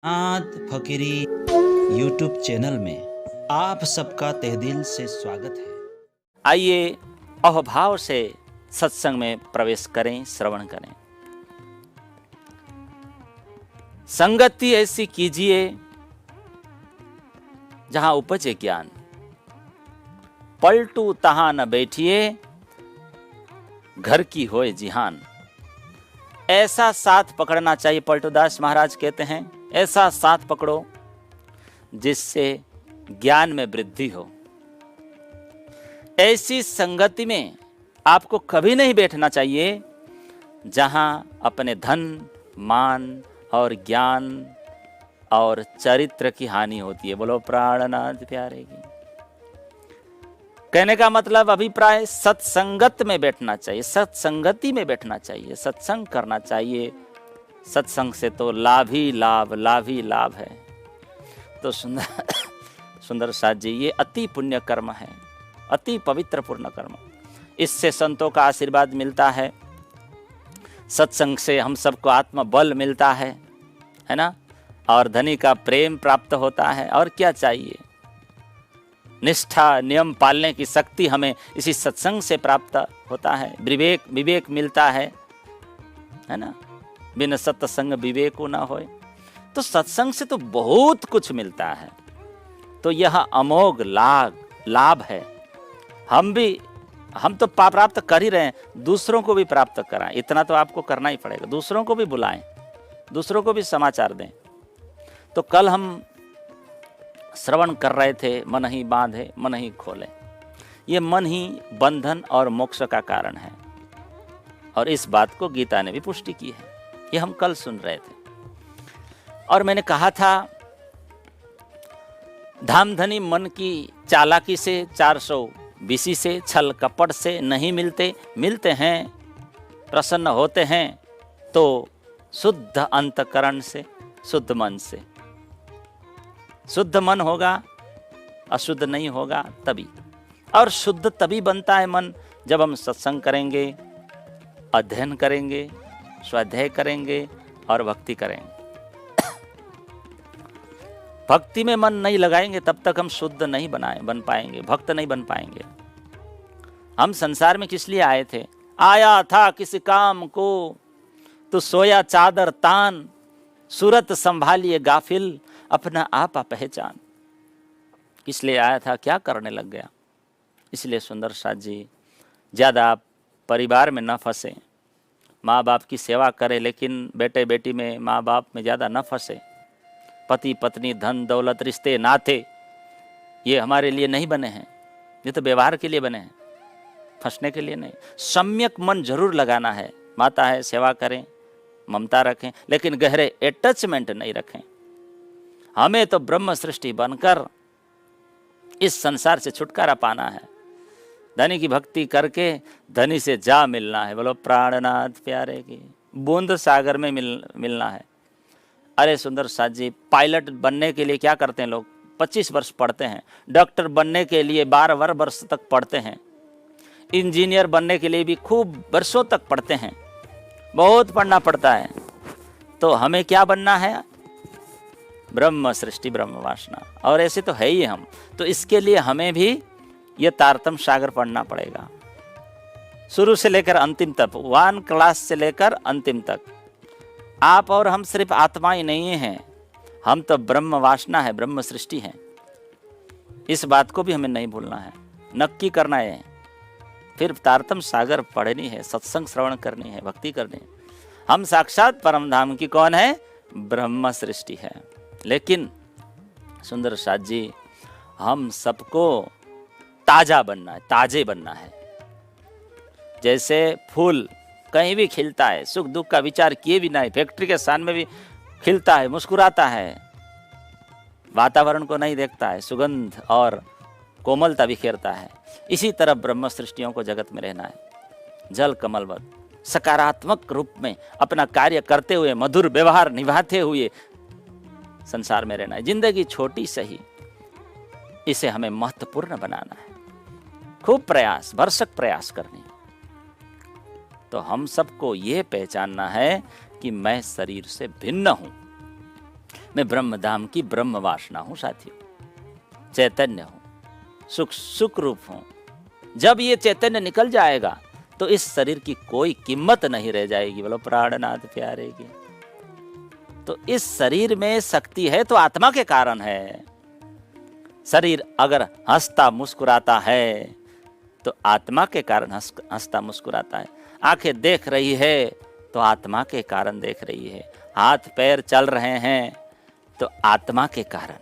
नाथ फकीरी YouTube channel में आप सबका तहे से स्वागत है। आइए अहोभाव से सत्संग में प्रवेश करें, श्रवण करें। संगति ऐसी कीजिए जहां उपजे ज्ञान, पलटू तहां न बैठिए, घर की होए जिहान। ऐसा साथ पकड़ना चाहिए। पलटूदास महाराज कहते हैं, ऐसा साथ पकड़ो जिससे ज्ञान में वृद्धि हो। ऐसी संगति में आपको कभी नहीं बैठना चाहिए जहां अपने धन, मान और ज्ञान और चरित्र की हानि होती है। बोलो प्राणनाथ प्यारे की। कहने का मतलब अभिप्राय सत्संगत में बैठना चाहिए, सत्संगति में बैठना चाहिए, सत्संग करना चाहिए। सत्संग से तो लाभ ही लाभ है। तो सुंदर साथ जी, ये अति पुण्य कर्म है, अति पवित्र पूर्ण कर्म। इससे संतों का आशीर्वाद मिलता है, सत्संग से हम सबको आत्मबल मिलता है ना, और धनी का प्रेम प्राप्त होता है। और क्या चाहिए? निष्ठा, नियम पालने की शक्ति हमें इसी सत्संग से प्राप्त होता है। विवेक मिलता है ना। बिन सत्संग विवेको ना होए। तो सत्संग से तो बहुत कुछ मिलता है। तो यह अमोघ लाभ है। हम तो प्राप्त कर ही रहे हैं, दूसरों को भी प्राप्त कराएं। इतना तो आपको करना ही पड़ेगा। दूसरों को भी बुलाएं, दूसरों को भी समाचार दें। तो कल हम श्रवण कर रहे थे, मन ही बांधे मन ही खोले। ये मन ही बंधन और मोक्ष का कारण है, और इस बात को गीता ने भी पुष्टि की है। ये हम कल सुन रहे थे। और मैंने कहा था, धामधनी मन की चालाकी से, 420 से, छल कपट से नहीं मिलते हैं। प्रसन्न होते हैं तो शुद्ध अंतकरण से, शुद्ध मन से। शुद्ध मन होगा, अशुद्ध नहीं होगा तभी। और शुद्ध तभी बनता है मन जब हम सत्संग करेंगे, अध्ययन करेंगे, स्वाध्याय करेंगे और भक्ति करेंगे। भक्ति में मन नहीं लगाएंगे तब तक हम शुद्ध नहीं बन पाएंगे, भक्त नहीं बन पाएंगे। हम संसार में किस लिए आए थे? आया था किसी काम को, तो सोया चादर तान, सूरत संभालिए गाफिल, अपना आपा पहचान। किस लिए आया था, क्या करने लग गया? इसलिए सुंदर साथ जी, ज़्यादा आप परिवार में न फंसे। माँ बाप की सेवा करें, लेकिन बेटे बेटी में, माँ बाप में ज़्यादा न फंसे। पति पत्नी, धन दौलत, रिश्ते नाते, ये हमारे लिए नहीं बने हैं। ये तो व्यवहार के लिए बने हैं, फंसने के लिए नहीं। सम्यक मन जरूर लगाना है। माता है, सेवा करें, ममता रखें, लेकिन गहरे अटैचमेंट नहीं रखें। हमें तो ब्रह्म सृष्टि बनकर इस संसार से छुटकारा पाना है। धनी की भक्ति करके धनी से जा मिलना है। बोलो प्राणनाथ प्यारे की। बूंद सागर में मिलना है। अरे सुंदर साथ जी, पायलट बनने के लिए क्या करते हैं लोग? 25 वर्ष पढ़ते हैं। डॉक्टर बनने के लिए 12 वर्ष तक पढ़ते हैं। इंजीनियर बनने के लिए भी खूब वर्षों तक पढ़ते हैं। बहुत पढ़ना पड़ता है। तो हमें क्या बनना है? ब्रह्म सृष्टि, ब्रह्म वासना। और ऐसे तो है ही हम। तो इसके लिए हमें भी ये तारतम सागर पढ़ना पड़ेगा, शुरू से लेकर अंतिम तक, 1 क्लास से लेकर अंतिम तक। आप और हम सिर्फ आत्मा ही नहीं हैं, हम तो ब्रह्म वासना है, ब्रह्म सृष्टि है। इस बात को भी हमें नहीं भूलना है, नक्की करना है। फिर तारतम सागर पढ़नी है, सत्संग श्रवण करनी है, भक्ति करनी है। हम साक्षात परम धाम की कौन है? ब्रह्म सृष्टि है। लेकिन सुंदर साथ जी, हम सबको ताजा बनना है, ताजे बनना है। जैसे फूल कहीं भी खिलता है, सुख दुख का विचार किए भी नहीं, फैक्ट्री के सामने भी खिलता है, मुस्कुराता है, वातावरण को नहीं देखता है, सुगंध और कोमलता बिखेरता है। इसी तरह ब्रह्म सृष्टियों को जगत में रहना है। जल कमलवत सकारात्मक रूप में अपना कार्य करते हुए, मधुर व्यवहार निभाते हुए संसार में रहना है। जिंदगी छोटी सही, इसे हमें महत्वपूर्ण बनाना है। खूब प्रयास, भरसक प्रयास करनी। तो हम सबको ये पहचानना है कि मैं शरीर से भिन्न हूं। मैं ब्रह्म धाम की ब्रह्म वासना हूं साथियों, चैतन्य हूं, सुख रूप हूं। जब ये चैतन्य निकल जाएगा तो इस शरीर की कोई कीमत नहीं रह जाएगी। बोलो प्राणनाथ प्यारे की। तो इस शरीर में शक्ति है तो आत्मा के कारण है। शरीर अगर हंसता मुस्कुराता है तो आत्मा के कारण हंसता मुस्कुराता है। आंखें देख रही है तो आत्मा के कारण देख रही है। हाथ पैर चल रहे हैं तो आत्मा के कारण।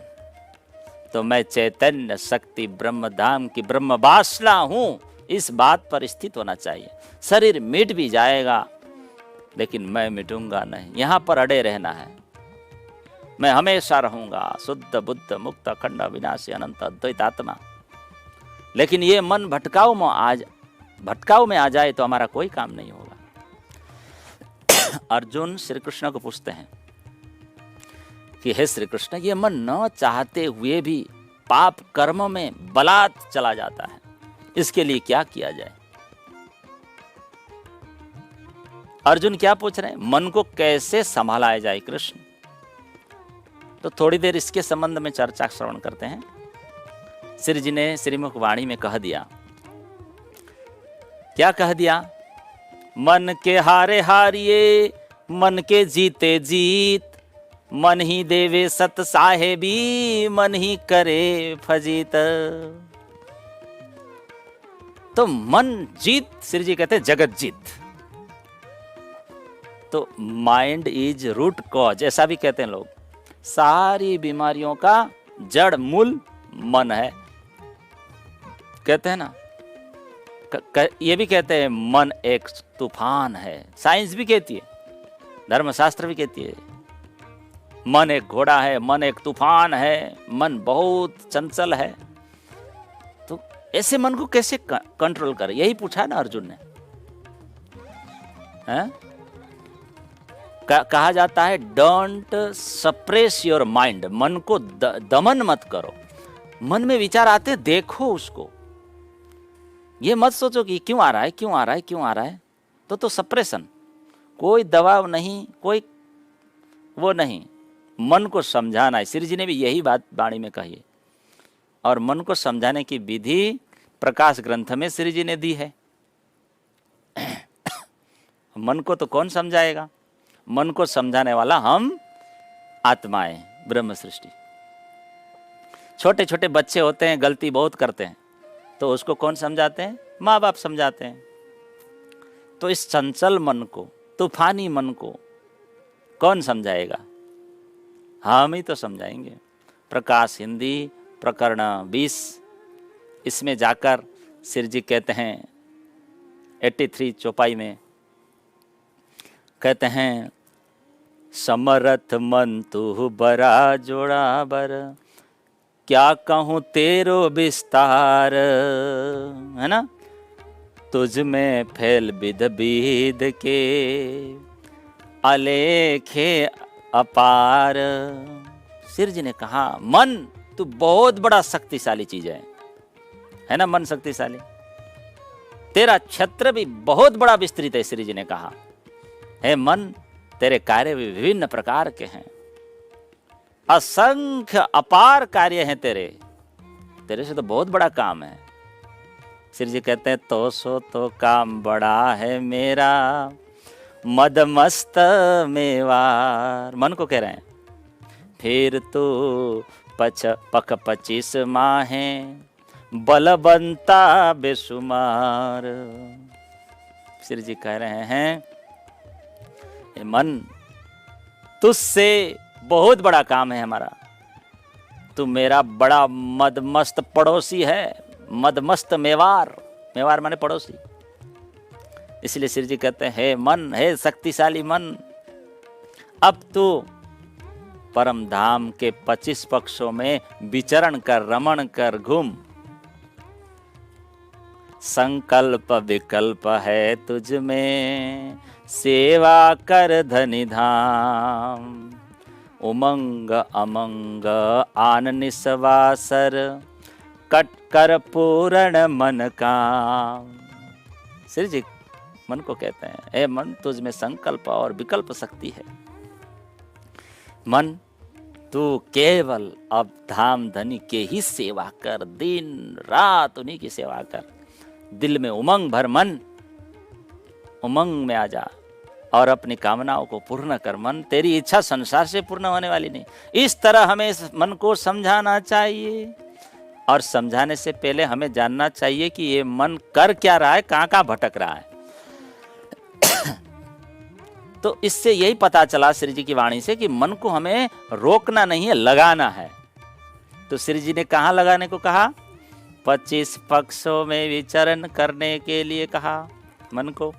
तो मैं चैतन्य शक्ति ब्रह्म धाम की ब्रह्म वासना हूं, इस बात पर स्थित होना चाहिए। शरीर मिट भी जाएगा लेकिन मैं मिटूंगा नहीं, यहां पर अड़े रहना है। मैं हमेशा रहूंगा शुद्ध बुद्ध मुक्त अखंड विनाशी अनंत अद्वैत आत्मा। लेकिन ये मन भटकाव में आ जाए तो हमारा कोई काम नहीं होगा। अर्जुन श्री कृष्ण को पूछते हैं कि हे श्री कृष्ण, ये मन न चाहते हुए भी पाप कर्म में बलात् चला जाता है, इसके लिए क्या किया जाए? अर्जुन क्या पूछ रहे हैं? मन को कैसे संभाला जाए कृष्ण? तो थोड़ी देर इसके संबंध में चर्चा श्रवण करते हैं। श्री जी ने श्रीमुख वाणी में कह दिया, क्या कह दिया? मन के हारे हारिए, मन के जीते जीत, मन ही देवे सत साहेबी, मन ही करे फजीत। तो मन जीत, श्री जी कहते हैं जगत जीत। तो माइंड इज रूट कॉज, ऐसा भी कहते हैं लोग। सारी बीमारियों का जड़ मूल मन है, कहते हैं ना। ये भी कहते हैं मन एक तूफान है, साइंस भी कहती है, धर्मशास्त्र भी कहती है। मन एक घोड़ा है, मन एक तूफान है, मन बहुत चंचल है। तो ऐसे मन को कैसे कंट्रोल करें, यही पूछा ना अर्जुन ने। कहा जाता है डोंट सप्रेस योर माइंड, मन को दमन मत करो। मन में विचार आते देखो उसको, ये मत सोचो कि क्यों आ रहा है, क्यों आ रहा है, क्यों आ रहा है। तो सप्रेशन, कोई दबाव नहीं, कोई वो नहीं, मन को समझाना है। श्री जी ने भी यही बात वाणी में कही है। और मन को समझाने की विधि प्रकाश ग्रंथ में श्री जी ने दी है। मन को तो कौन समझाएगा? मन को समझाने वाला हम आत्माएं, ब्रह्म सृष्टि। छोटे छोटे बच्चे होते हैं, गलती बहुत करते हैं, तो उसको कौन समझाते हैं? माँ बाप समझाते हैं। तो इस चंचल मन को, तूफानी मन को कौन समझाएगा? हम ही तो समझाएंगे। प्रकाश हिंदी प्रकरण 20, इसमें जाकर श्री जी कहते हैं 83 चौपाई में कहते हैं, समरथ मन तू बरा जोड़ा बर, क्या कहूँ तेरो विस्तार, है ना। तुझ में फैल विध विध के अलेखे अपार। श्री जी ने कहा मन तू बहुत बड़ा शक्तिशाली चीज है ना। मन शक्तिशाली, तेरा क्षेत्र भी बहुत बड़ा विस्तृत है। श्री जी ने कहा हे मन, तेरे कार्य भी विभिन्न प्रकार के हैं, असंख्य अपार कार्य हैं तेरे से तो बहुत बड़ा काम है। श्री जी कहते हैं तो सो तो काम बड़ा है मेरा, मदमस्त मेवार। मन को कह रहे हैं फिर तो पक 25 माहे, बलबंता बेसुमार। श्री जी कह रहे हैं मन, तुझसे बहुत बड़ा काम है हमारा, तू मेरा बड़ा मदमस्त पड़ोसी है। मदमस्त मेवार, मेवार माने पड़ोसी। इसलिए श्री जी कहते हैं हे मन, हे शक्तिशाली मन, अब तू परम धाम के 25 पक्षों में विचरण कर, रमण कर, घूम। संकल्प विकल्प है तुझ में, सेवा कर धनि धाम। उमंग अमंग आन निस्वासर, कट कर पूर्ण मन काम। श्री जी मन को कहते हैं हे मन, तुझ में संकल्प और विकल्प शक्ति है। मन, तू केवल अब धाम धनी के ही सेवा कर, दिन रात उन्हीं की सेवा कर। दिल में उमंग भर, मन उमंग में आ जा और अपनी कामनाओं को पूर्ण कर। मन तेरी इच्छा संसार से पूर्ण होने वाली नहीं। इस तरह हमें इस मन को समझाना चाहिए, और समझाने से पहले हमें जानना चाहिए कि ये मन कर क्या रहा है, कहाँ कहाँ भटक रहा है। तो इससे यही पता चला श्री जी की वाणी से कि मन को हमें रोकना नहीं है, लगाना है। तो श्री जी ने कहाँ लगाने को कहा? 25 पक्षों में विचरण करने के लिए कहा मन को।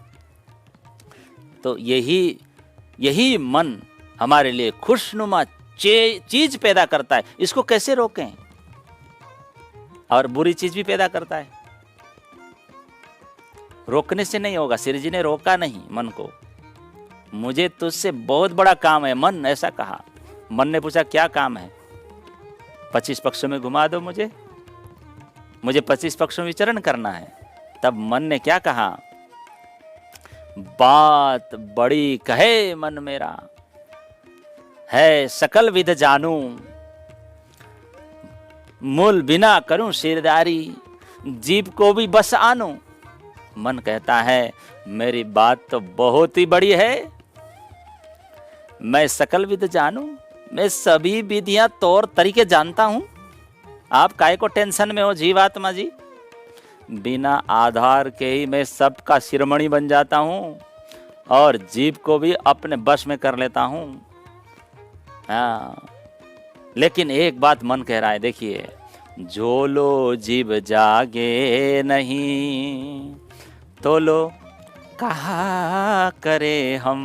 तो यही मन हमारे लिए खुशनुमा चीज पैदा करता है। इसको कैसे रोकें? और बुरी चीज भी पैदा करता है। रोकने से नहीं होगा। श्री जी ने रोका नहीं मन को। मुझे तुझसे बहुत बड़ा काम है मन, ऐसा कहा। मन ने पूछा क्या काम है? 25 पक्षों में घुमा दो मुझे 25 पक्षों में विचरण करना है। तब मन ने क्या कहा? बात बड़ी कहे मन मेरा, है सकल विध जानू, मूल बिना करूं सिरदारी, जीव को भी बस आनू। मन कहता है मेरी बात तो बहुत ही बड़ी है, मैं सकल विध जानू, मैं सभी विधियां तौर तरीके जानता हूं। आप काहे को टेंशन में हो जीवात्मा जी? बिना आधार के ही मैं सबका शिरोमणि बन जाता हूं और जीव को भी अपने बस में कर लेता हूं। हाँ, लेकिन एक बात मन कह रहा है, देखिए, झोलो जीव जागे नहीं तो लो कहा करे हम,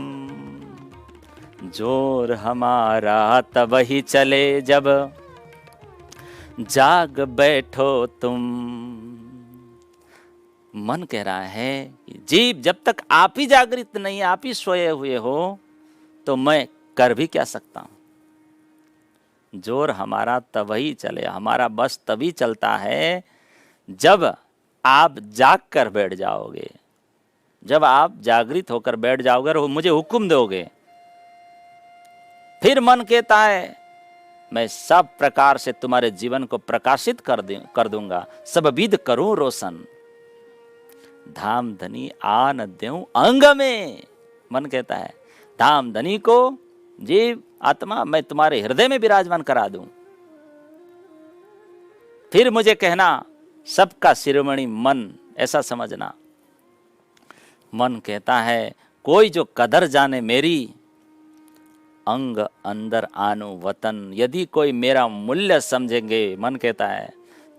जोर हमारा तब ही चले जब जाग बैठो तुम। मन कह रहा है कि जीव जब तक आप ही जागृत नहीं, आप ही सोए हुए हो, तो मैं कर भी क्या सकता हूं। जोर हमारा तभी चले, हमारा बस तभी चलता है जब आप जाग कर बैठ जाओगे, जब आप जागृत होकर बैठ जाओगे और मुझे हुक्म दोगे। फिर मन कहता है मैं सब प्रकार से तुम्हारे जीवन को प्रकाशित कर दूंगा, सब विध करूं रोशन, धाम धनी आन देऊं अंग में। मन कहता है धाम धनी को, जीव आत्मा, मैं तुम्हारे हृदय में विराजमान करा दूं। फिर मुझे कहना सबका शिरोमणि मन, ऐसा समझना। मन कहता है कोई जो कदर जाने मेरी, अंग अंदर आनु वतन। यदि कोई मेरा मूल्य समझेंगे, मन कहता है,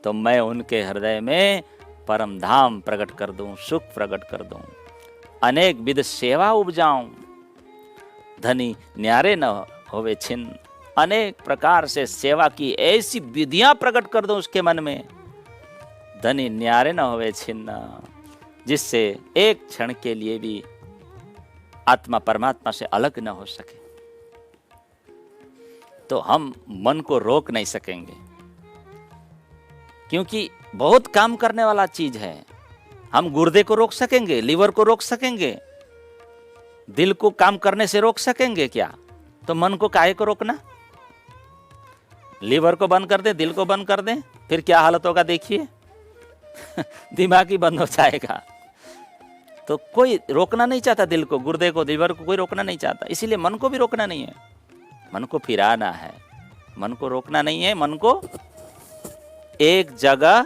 तो मैं उनके हृदय में परम धाम प्रकट कर दूं, सुख प्रकट कर दूं, अनेक विध सेवा उपजाऊं, धनी न्यारे न होवे छिन्न। अनेक प्रकार से सेवा की ऐसी विधियां प्रकट कर दूं उसके मन में, धनी न्यारे न होवे छिन्न, जिससे एक क्षण के लिए भी आत्मा परमात्मा से अलग न हो सके। तो हम मन को रोक नहीं सकेंगे, क्योंकि बहुत काम करने वाला चीज है। हम गुर्दे को रोक सकेंगे, लीवर को रोक सकेंगे, दिल को काम करने से रोक सकेंगे क्या? तो मन को काहे को रोकना? लीवर को बंद कर दे, दिल को बंद कर दे, फिर क्या हालत होगा देखिए। दिमाग ही बंद हो जाएगा। तो कोई रोकना नहीं चाहता दिल को, गुर्दे को, लीवर को कोई रोकना नहीं चाहता। इसीलिए मन को भी रोकना नहीं है, मन को फिराना है। मन को रोकना नहीं है, मन को एक जगह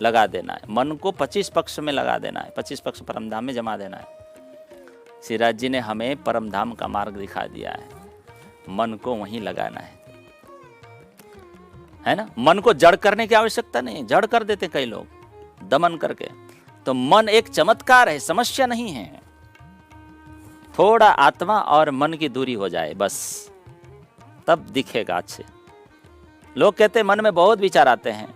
लगा देना है। मन को 25 पक्ष में लगा देना है, 25 पक्ष परमधाम में जमा देना है। सिराज जी ने हमें परमधाम का मार्ग दिखा दिया है, मन को वहीं लगाना है ना। मन को जड़ करने की आवश्यकता नहीं, जड़ कर देते कई लोग दमन करके। तो मन एक चमत्कार है, समस्या नहीं है। थोड़ा आत्मा और मन की दूरी हो जाए बस, तब दिखेगा अच्छे। लोग कहते हैं मन में बहुत विचार आते हैं,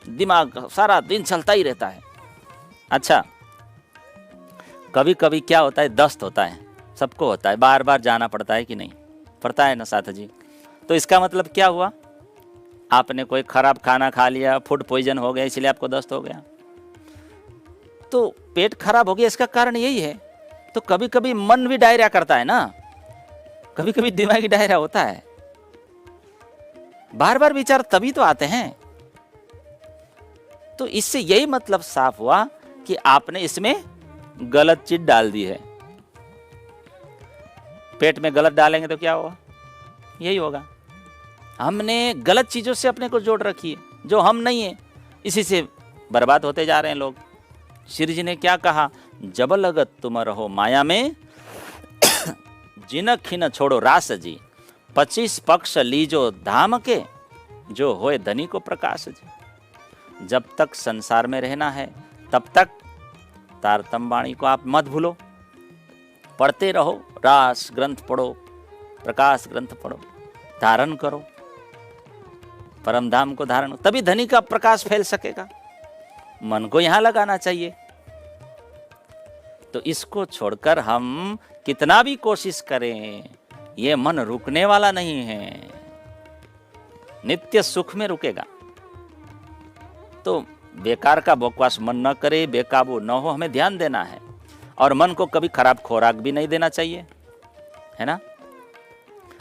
दिमाग सारा दिन चलता ही रहता है। अच्छा, कभी कभी क्या होता है, दस्त होता है, सबको होता है, बार बार जाना पड़ता है कि नहीं पड़ता है ना साथ जी। तो इसका मतलब क्या हुआ? आपने कोई खराब खाना खा लिया, फूड पॉइजन हो गया, इसलिए आपको दस्त हो गया। तो पेट खराब हो गया, इसका कारण यही है। तो कभी कभी मन भी डायरिया करता है ना, कभी कभी दिमागी डायरिया होता है। बार बार विचार तभी तो आते हैं। तो इससे यही मतलब साफ हुआ कि आपने इसमें गलत चीज डाल दी है। पेट में गलत डालेंगे तो क्या होगा? यही होगा। हमने गलत चीजों से अपने को जोड़ रखी है जो हम नहीं है, इसी से बर्बाद होते जा रहे हैं लोग। श्री जी ने क्या कहा? जब लगत तुम रहो माया में, जिन खिन छोड़ो रास जी, 25 पक्ष लीजो धाम के, जो होए धनी को प्रकाश जी। जब तक संसार में रहना है तब तक तारतम वाणी को आप मत भूलो, पढ़ते रहो, रास ग्रंथ पढ़ो, प्रकाश ग्रंथ पढ़ो, धारण करो, परम धाम को धारण, तभी धनी का प्रकाश फैल सकेगा। मन को यहां लगाना चाहिए। तो इसको छोड़कर हम कितना भी कोशिश करें, ये मन रुकने वाला नहीं है, नित्य सुख में रुकेगा। तो बेकार का बकवास मन न करे, बेकाबू न हो, हमें ध्यान देना है। और मन को कभी खराब खोराक भी नहीं देना चाहिए, है ना।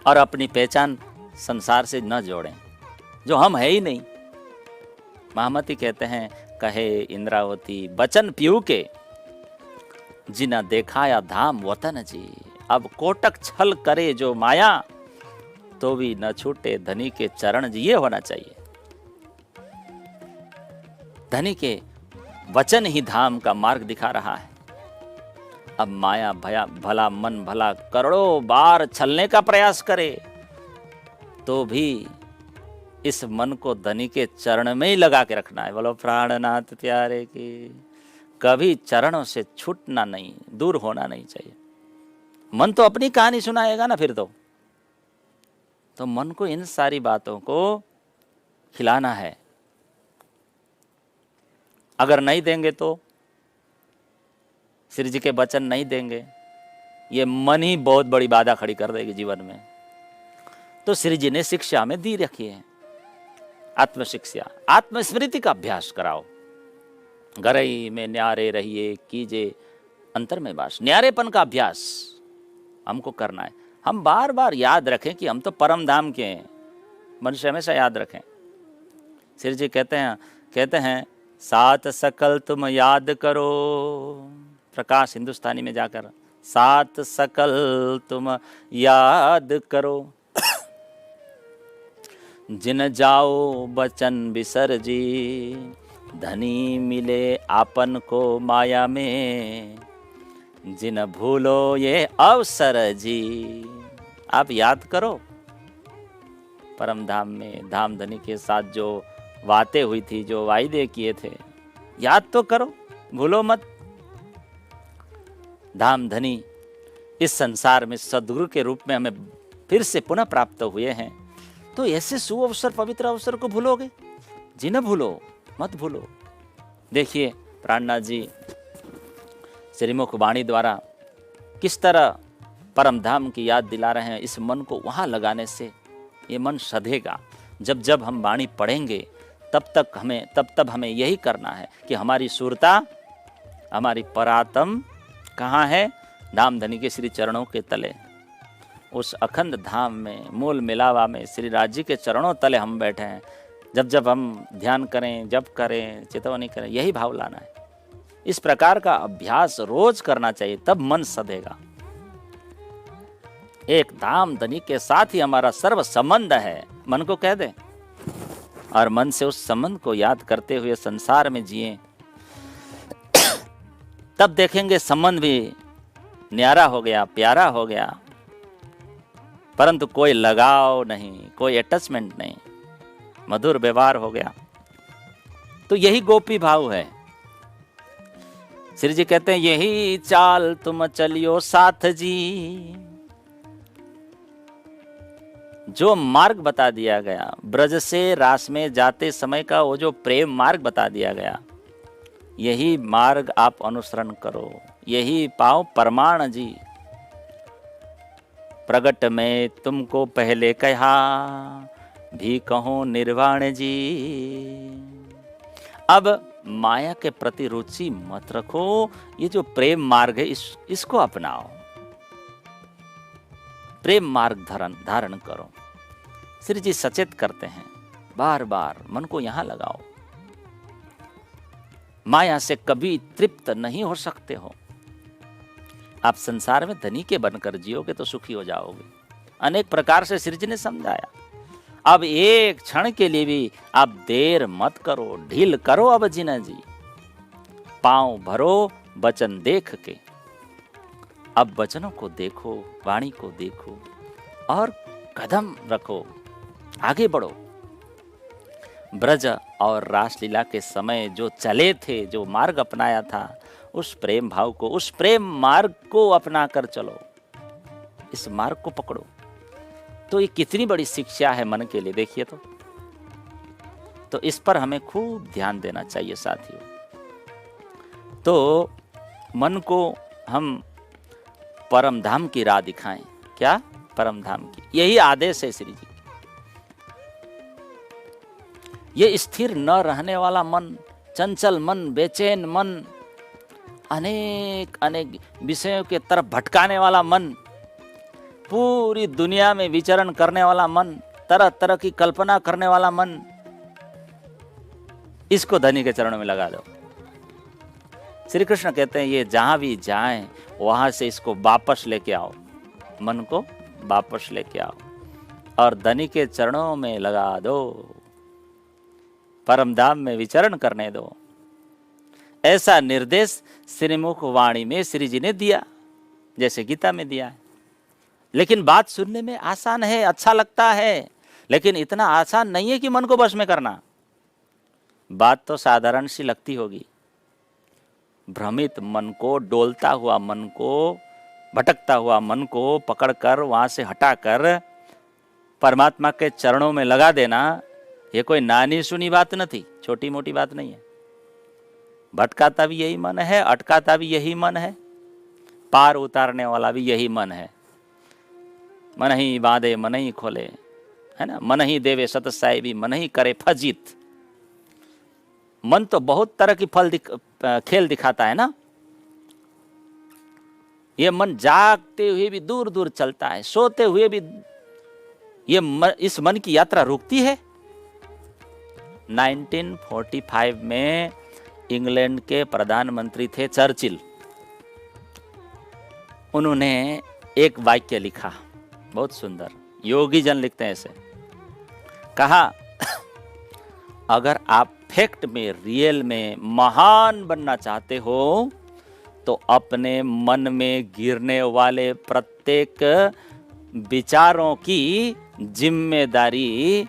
और अपनी पहचान संसार से न जोड़ें, जो हम है ही नहीं। महामती कहते हैं, कहे इंद्रावती बचन पीऊ के, जिना देखाया धाम वतन जी। अब कोटक छल करे जो माया, तो भी न छूटे धनी के चरण जी। ये होना चाहिए। धनी के वचन ही धाम का मार्ग दिखा रहा है। अब माया भला मन भला करोड़ों बार छलने का प्रयास करे, तो भी इस मन को धनी के चरण में ही लगा के रखना है। बोलो प्राणनाथ प्यारे की। कभी चरणों से छूटना नहीं, दूर होना नहीं चाहिए। मन तो अपनी कहानी सुनाएगा ना फिर तो मन को इन सारी बातों को खिलाना है। अगर नहीं देंगे तो, श्री जी के वचन नहीं देंगे, ये मन ही बहुत बड़ी बाधा खड़ी कर देगी जीवन में। तो श्री जी ने शिक्षा हमें दी रखी है, आत्मशिक्षा, आत्मस्मृति का अभ्यास कराओ। गरई में न्यारे रहिए, कीजिए अंतर में वास। न्यारेपन का अभ्यास हमको करना है। हम बार बार याद रखें कि हम तो परम धाम के हैं। मनुष्य हमेशा याद रखें। श्री जी कहते हैं सात सकल तुम याद करो। प्रकाश हिंदुस्तानी में जाकर, सात सकल तुम याद करो, जिन जाओ बचन बिसर जी, धनी मिले आपन को माया में, जिन भूलो ये अवसर जी। आप याद करो परम धाम में धाम धनी के साथ जो बातें हुई थी, जो वायदे किए थे, याद तो करो, भूलो मत। धाम धनी इस संसार में सद्गुरु के रूप में हमें फिर से पुनः प्राप्त हुए हैं। तो ऐसे सुअवसर, पवित्र अवसर को भूलोगे? जी न भूलो, मत भूलो। देखिए प्राणनाथ जी श्रीमुख वाणी द्वारा किस तरह परम धाम की याद दिला रहे हैं। इस मन को वहाँ लगाने से ये मन सधेगा। जब जब हम वाणी पढ़ेंगे तब हमें यही करना है कि हमारी सुरता, हमारी परातम कहाँ है? धाम धनी के श्री चरणों के तले, उस अखंड धाम में, मूल मिलावा में, श्री राज जी के चरणों तले हम बैठे हैं। जब जब हम ध्यान करें, जप करें, चितवनी करें, यही भाव लाना है। इस प्रकार का अभ्यास रोज करना चाहिए, तब मन सधेगा। एक धाम धनी के साथ ही हमारा सर्व संबंध है, मन को कह दे, और मन से उस संबंध को याद करते हुए संसार में जिए। तब देखेंगे संबंध भी न्यारा हो गया, प्यारा हो गया, परंतु कोई लगाव नहीं, कोई अटैचमेंट नहीं, मधुर व्यवहार हो गया। तो यही गोपी भाव है। श्री जी कहते हैं यही चाल तुम चलियो साथ जी। जो मार्ग बता दिया गया, ब्रज से रास में जाते समय का वो जो प्रेम मार्ग बता दिया गया, यही मार्ग आप अनुसरण करो, यही पाओ प्रमाण जी। प्रगट में तुमको पहले कहा, भी कहो निर्वाण जी। अब माया के प्रति रुचि मत रखो, ये जो प्रेम मार्ग है इसको अपनाओ, प्रेम मार्ग धारण करो। श्री जी सचेत करते हैं, बार बार मन को यहां लगाओ। माया से कभी तृप्त नहीं हो सकते हो। आप संसार में धनी के बनकर जियोगे तो सुखी हो जाओगे। अनेक प्रकार से श्री जी ने समझाया। अब एक क्षण के लिए भी आप देर मत करो, ढील करो अब जीना जी। पांव भरो वचन देख के। अब वचनों को देखो, वाणी को देखो और कदम रखो, आगे बढ़ो। ब्रज और रासलीला के समय जो चले थे, जो मार्ग अपनाया था, उस प्रेम भाव को, उस प्रेम मार्ग को अपना कर चलो, इस मार्ग को पकड़ो। तो ये कितनी बड़ी शिक्षा है मन के लिए, देखिए तो इस पर हमें खूब ध्यान देना चाहिए साथियों। तो मन को हम परम धाम की राह दिखाएं। क्या? परम धाम की, यही आदेश है श्री जी। ये स्थिर न रहने वाला मन, चंचल मन, बेचैन मन, अनेक अनेक विषयों के तरफ भटकाने वाला मन, पूरी दुनिया में विचरण करने वाला मन, तरह तरह की कल्पना करने वाला मन, इसको धनी के चरणों में लगा दो। श्री कृष्ण कहते हैं ये जहां भी जाएं वहां से इसको वापस लेके आओ, मन को वापस लेके आओ और धनी के चरणों में लगा दो, परम धाम में विचरण करने दो। ऐसा निर्देश श्रीमुख वाणी में श्री जी ने दिया, जैसे गीता में दिया है। लेकिन बात सुनने में आसान है, अच्छा लगता है, लेकिन इतना आसान नहीं है कि मन को वश में करना। बात तो साधारण सी लगती होगी। भ्रमित मन को, डोलता हुआ मन को, भटकता हुआ मन को पकड़कर वहां से हटाकर परमात्मा के चरणों में लगा देना, ये कोई नानी सुनी बात न थी, छोटी मोटी बात नहीं है। भटकाता भी यही मन है, अटकाता भी यही मन है, पार उतारने वाला भी यही मन है। मन ही बांधे मन ही खोले, है ना। मन ही देवे सत साहिबी, मन ही करे फजीत। मन तो बहुत तरह की खेल दिखाता है ना। ये मन जागते हुए भी दूर दूर चलता है, सोते हुए भी इस मन की यात्रा रुकती है। 1945 में इंग्लैंड के प्रधानमंत्री थे चर्चिल। उन्होंने एक वाक्य लिखा, बहुत सुंदर, योगी जन लिखते हैं ऐसे। कहा अगर आप फैक्ट में, रियल में महान बनना चाहते हो तो अपने मन में गिरने वाले प्रत्येक विचारों की जिम्मेदारी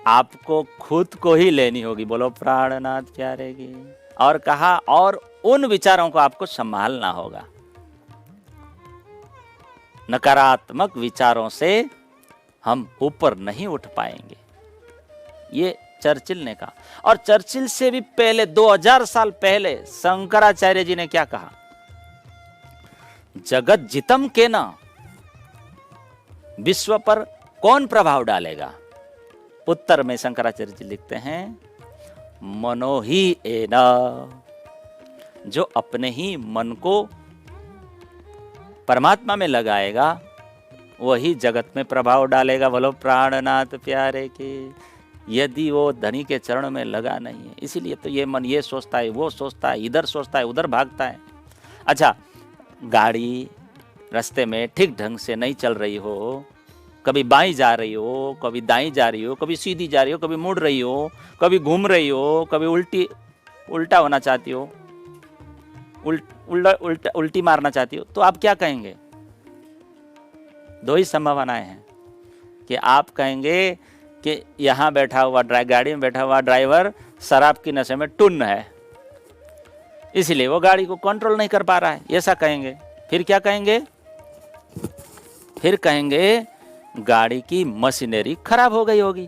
आपको खुद को ही लेनी होगी। बोलो प्राणनाथ प्यारे की। और कहा और उन विचारों को आपको संभालना होगा। नकारात्मक विचारों से हम ऊपर नहीं उठ पाएंगे, ये चर्चिल ने कहा। और चर्चिल से भी पहले 2000 साल पहले शंकराचार्य जी ने क्या कहा? जगत जितम के ना, विश्व पर कौन प्रभाव डालेगा? उत्तर में शंकराचार्य जी लिखते हैं मनो ही एना, जो अपने ही मन को परमात्मा में लगाएगा वही जगत में प्रभाव डालेगा। बोलो प्राणनाथ प्यारे के। यदि वो धनी के चरण में लगा नहीं है, इसीलिए तो ये मन ये सोचता है, वो सोचता है, इधर सोचता है, उधर भागता है। अच्छा, गाड़ी रास्ते में ठीक ढंग से नहीं चल रही हो, कभी बाईं जा रही हो, कभी दाईं जा रही हो, कभी सीधी जा रही हो, कभी मुड़ रही हो, कभी घूम रही हो, कभी उल्टा होना चाहती हो, उल्टी मारना चाहती हो, तो आप क्या कहेंगे? दो ही संभावनाएं हैं कि आप कहेंगे कि यहाँ बैठा हुआ गाड़ी में बैठा हुआ ड्राइवर शराब की नशे में टुन्न है, इसलिए वो गाड़ी को कंट्रोल नहीं कर पा रहा है, ऐसा कहेंगे। फिर क्या कहेंगे? फिर कहेंगे गाड़ी की मशीनरी खराब हो गई होगी,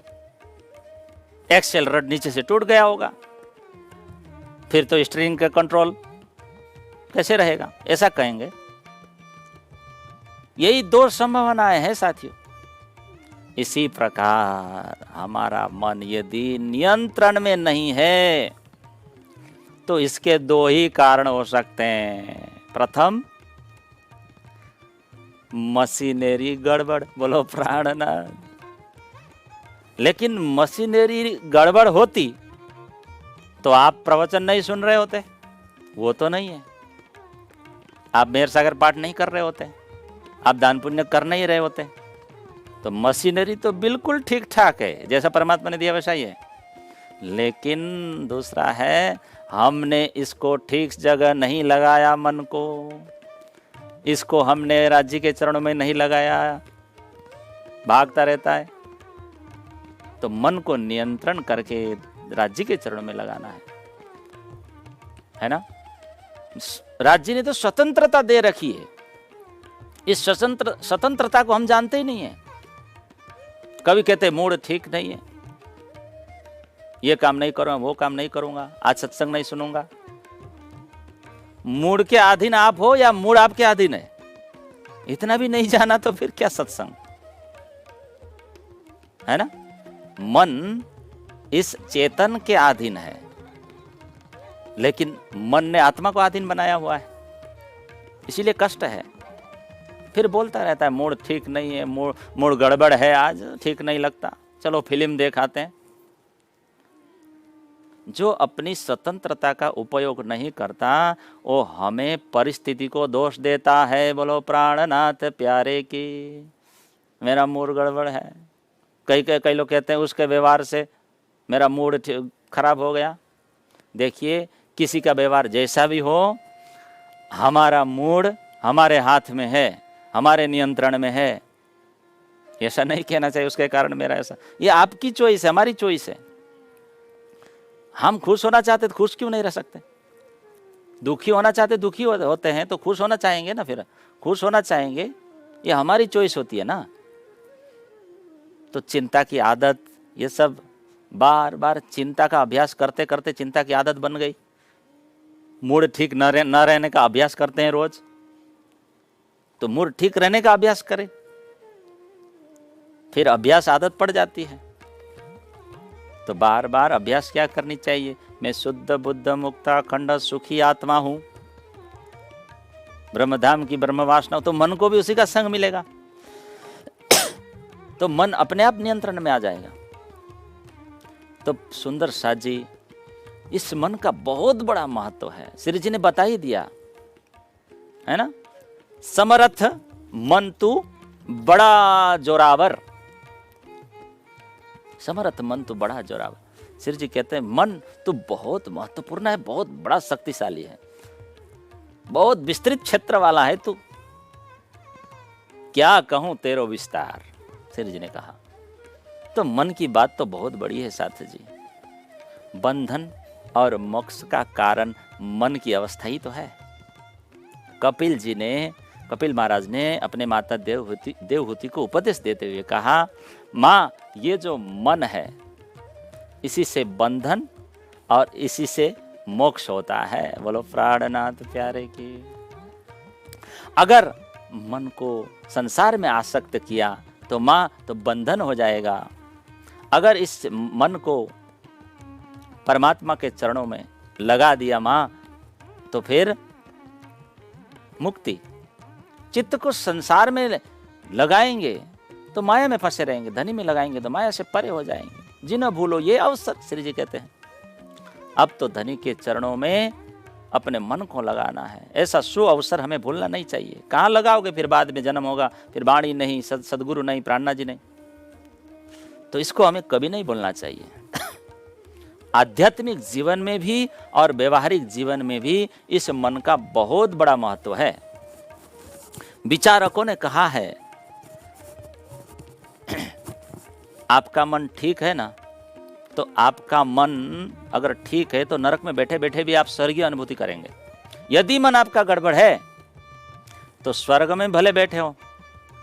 एक्सेल रड नीचे से टूट गया होगा, फिर तो स्टीयरिंग का कंट्रोल कैसे रहेगा, ऐसा कहेंगे। यही दो संभावनाएं हैं साथियों। इसी प्रकार हमारा मन यदि नियंत्रण में नहीं है तो इसके दो ही कारण हो सकते हैं। प्रथम, मशीनरी गड़बड़। बोलो प्राणनाथ। लेकिन मशीनरी गड़बड़ होती तो आप प्रवचन नहीं सुन रहे होते, वो तो नहीं है। आप मेहर सागर पाठ नहीं कर रहे होते, आप दान पुण्य कर नहीं रहे होते। तो मशीनरी तो बिल्कुल ठीक ठाक है, जैसा परमात्मा ने दिया वैसा ही है। लेकिन दूसरा है, हमने इसको ठीक जगह नहीं लगाया, मन को, इसको हमने राज्य के चरणों में नहीं लगाया, भागता रहता है। तो मन को नियंत्रण करके राज्य के चरणों में लगाना है ना। राज्य ने तो स्वतंत्रता दे रखी है, इस स्वतंत्रता को हम जानते ही नहीं है। कभी कहते मूड ठीक नहीं है, ये काम नहीं करूंगा, वो काम नहीं करूंगा, आज सत्संग नहीं सुनूंगा। मूड के अधीन आप हो या मूड आपके अधीन है, इतना भी नहीं जाना तो फिर क्या सत्संग, है ना। मन इस चेतन के अधीन है, लेकिन मन ने आत्मा को अधीन बनाया हुआ है, इसीलिए कष्ट है। फिर बोलता रहता है मूड ठीक नहीं है, मूड गड़बड़ है, आज ठीक नहीं लगता, चलो फिल्म देख आते हैं। जो अपनी स्वतंत्रता का उपयोग नहीं करता वो हमें परिस्थिति को दोष देता है। बोलो प्राणनाथ प्यारे की, मेरा मूड गड़बड़ है। कई लोग कहते हैं उसके व्यवहार से मेरा मूड खराब हो गया। देखिए, किसी का व्यवहार जैसा भी हो, हमारा मूड हमारे हाथ में है, हमारे नियंत्रण में है। ऐसा नहीं कहना चाहिए उसके कारण मेरा ऐसा, ये आपकी चॉइस है, हमारी चॉइस है। हम खुश होना चाहते तो खुश क्यों नहीं रह सकते, दुखी होना चाहते दुखी होते हैं तो खुश होना चाहेंगे ना, फिर खुश होना चाहेंगे, ये हमारी चॉइस होती है ना। तो चिंता की आदत, ये सब बार बार चिंता का अभ्यास करते करते चिंता की आदत बन गई। मूड ठीक न रहने का अभ्यास करते हैं रोज, तो मूड ठीक रहने का अभ्यास करें, फिर अभ्यास आदत पड़ जाती है। तो बार बार अभ्यास क्या करनी चाहिए, मैं शुद्ध बुद्ध मुक्त अखंड सुखी आत्मा हूं, ब्रह्मधाम की ब्रह्म वासना, तो मन को भी उसी का संग मिलेगा, तो मन अपने आप नियंत्रण में आ जाएगा। तो सुंदर साथ जी, इस मन का बहुत बड़ा महत्व है, श्री जी ने बता ही दिया है ना। समर्थ मन तू बड़ा जोरावर, समर्थ मन तू बड़ा जोरावर। श्री जी कहते हैं मन तो बहुत महत्वपूर्ण है, बहुत बड़ा शक्तिशाली है, बहुत विस्तृत क्षेत्र वाला है तू, क्या कहूं तेरो विस्तार, श्री जी ने कहा। तो मन की बात तो बहुत बड़ी है साथ जी। बंधन और मोक्ष का कारण मन की अवस्था ही तो है। कपिल महाराज ने अपने माता देवहूति को उपदेश देते हुए कहा, माँ, ये जो मन है इसी से बंधन और इसी से मोक्ष होता है। बोलो प्राणनाथ प्यारे की। अगर मन को संसार में आसक्त किया तो माँ तो बंधन हो जाएगा, अगर इस मन को परमात्मा के चरणों में लगा दिया माँ तो फिर मुक्ति। चित्त को संसार में लगाएंगे तो माया में फंसे रहेंगे, धनी में लगाएंगे तो माया से परे हो जाएंगे। जिन्हें भूलो ये अवसर, श्री जी कहते हैं। अब तो धनी के चरणों में अपने मन को लगाना है, ऐसा सु अवसर हमें भूलना नहीं चाहिए। कहाँ लगाओगे, फिर बाद में जन्म होगा, फिर वाणी नहीं, सदगुरु नहीं, प्राणनाथ जी नहीं, तो इसको हमें कभी नहीं भूलना चाहिए। आध्यात्मिक जीवन में भी और व्यवहारिक जीवन में भी इस मन का बहुत बड़ा महत्व है। विचारकों ने कहा है, आपका मन ठीक है ना, तो आपका मन अगर ठीक है तो नरक में बैठे बैठे भी आप स्वर्गीय अनुभूति करेंगे। यदि मन आपका गड़बड़ है तो स्वर्ग में भले बैठे हो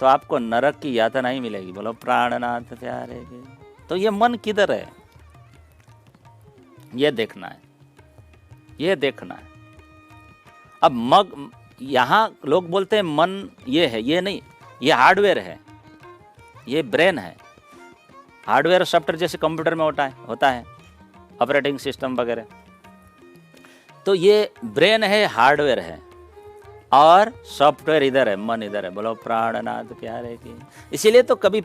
तो आपको नरक की यातना नहीं मिलेगी। बोलो प्राणनाथ प्यारे के। तो ये मन किधर है, ये देखना है, ये देखना है। अब यहाँ लोग बोलते हैं मन ये है, ये नहीं, ये हार्डवेयर है, ये ब्रेन है। हार्डवेयर सॉफ्टवेयर जैसे कंप्यूटर में होता है ऑपरेटिंग सिस्टम वगैरह, तो ये ब्रेन है, हार्डवेयर है, और सॉफ्टवेयर इधर है, मन इधर है। बोलो प्राणनाथ प्यारे की। इसीलिए तो कभी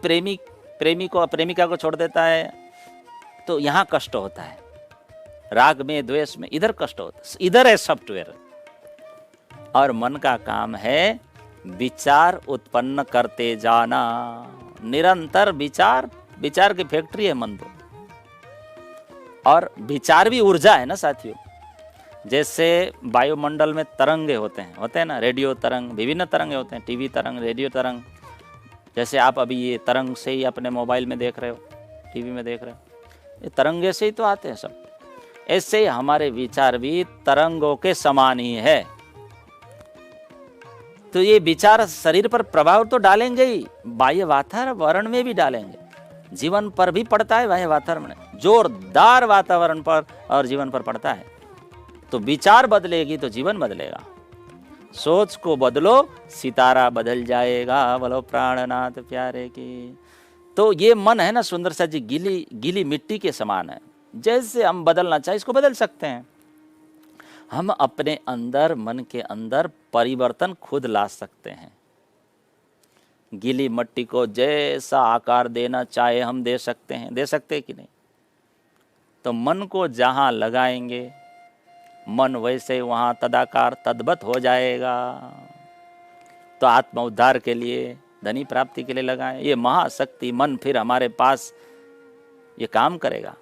प्रेमी को प्रेमिका को छोड़ देता है तो यहाँ कष्ट होता है, राग में द्वेष में इधर कष्ट होता है, इधर है सॉफ्टवेयर। और मन का काम है विचार उत्पन्न करते जाना, निरंतर विचार, विचार की फैक्ट्री है मन तो। और विचार भी ऊर्जा है ना साथियों। जैसे वायुमंडल में तरंगे होते हैं ना, रेडियो तरंग, विभिन्न तरंगे होते हैं, टीवी तरंग, रेडियो तरंग। जैसे आप अभी ये तरंग से ही अपने मोबाइल में देख रहे हो, टीवी में देख रहे हो, ये तरंगे से ही तो आते हैं सब। ऐसे ही हमारे विचार भी तरंगों के समान ही है। तो ये विचार शरीर पर प्रभाव तो डालेंगे ही, बाह्य वातावरण में भी डालेंगे, जीवन पर भी पड़ता है। बाह्य वातावरण जोरदार वातावरण पर और जीवन पर पड़ता है। तो विचार बदलेगी तो जीवन बदलेगा। सोच को बदलो, सितारा बदल जाएगा, बोलो प्राणनाथ प्यारे की। तो ये मन है ना सुंदर सा जी, गीली गीली मिट्टी के समान है। जैसे हम बदलना चाहे इसको बदल सकते हैं। हम अपने अंदर, मन के अंदर परिवर्तन खुद ला सकते हैं। गीली मिट्टी को जैसा आकार देना चाहे हम दे सकते हैं। दे सकते हैं कि नहीं? तो मन को जहाँ लगाएंगे, मन वैसे वहाँ तदाकार तद्वत हो जाएगा। तो आत्म उद्धार के लिए, धनी प्राप्ति के लिए लगाएं। ये महाशक्ति मन फिर हमारे पास ये काम करेगा।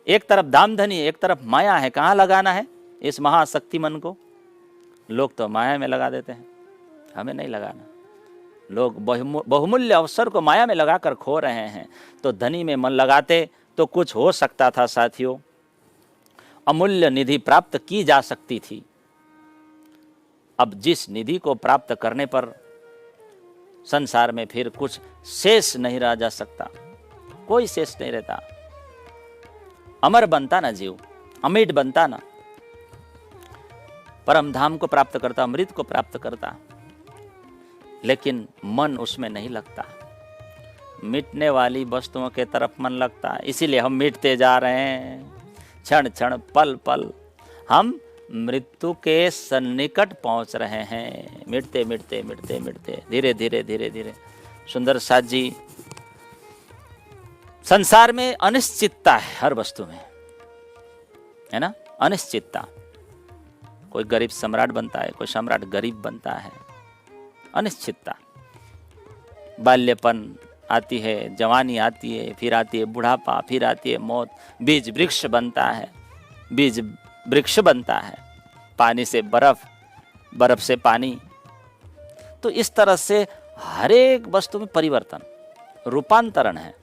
एक तरफ धाम धनी, एक तरफ माया है। कहाँ लगाना है इस महाशक्ति मन को? लोग तो माया में लगा देते हैं, हमें नहीं लगाना। लोग बहुमूल्य अवसर को माया में लगाकर खो रहे हैं। तो धनी में मन लगाते तो कुछ हो सकता था साथियों, अमूल्य निधि प्राप्त की जा सकती थी। अब जिस निधि को प्राप्त करने पर संसार में फिर कुछ शेष नहीं रह जा सकता, कोई शेष नहीं रहता। अमर बनता ना जीव, अमिट बनता ना, परम धाम को प्राप्त करता, अमृत को प्राप्त करता, लेकिन मन उसमें नहीं लगता। मिटने वाली वस्तुओं के तरफ मन लगता है। इसीलिए हम मिटते जा रहे हैं, क्षण क्षण पल पल हम मृत्यु के सन्निकट पहुंच रहे हैं। मिटते मिटते मिटते मिटते धीरे धीरे धीरे धीरे। सुंदर साथ जी, संसार में अनिश्चितता है हर वस्तु में, है ना? अनिश्चितता। कोई गरीब सम्राट बनता है, कोई सम्राट गरीब बनता है। अनिश्चितता। बाल्यपन आती है, जवानी आती है, फिर आती है बुढ़ापा, फिर आती है मौत। बीज वृक्ष बनता है, बीज वृक्ष बनता है, पानी से बर्फ, बर्फ से पानी। तो इस तरह से हर एक वस्तु में परिवर्तन, रूपांतरण है।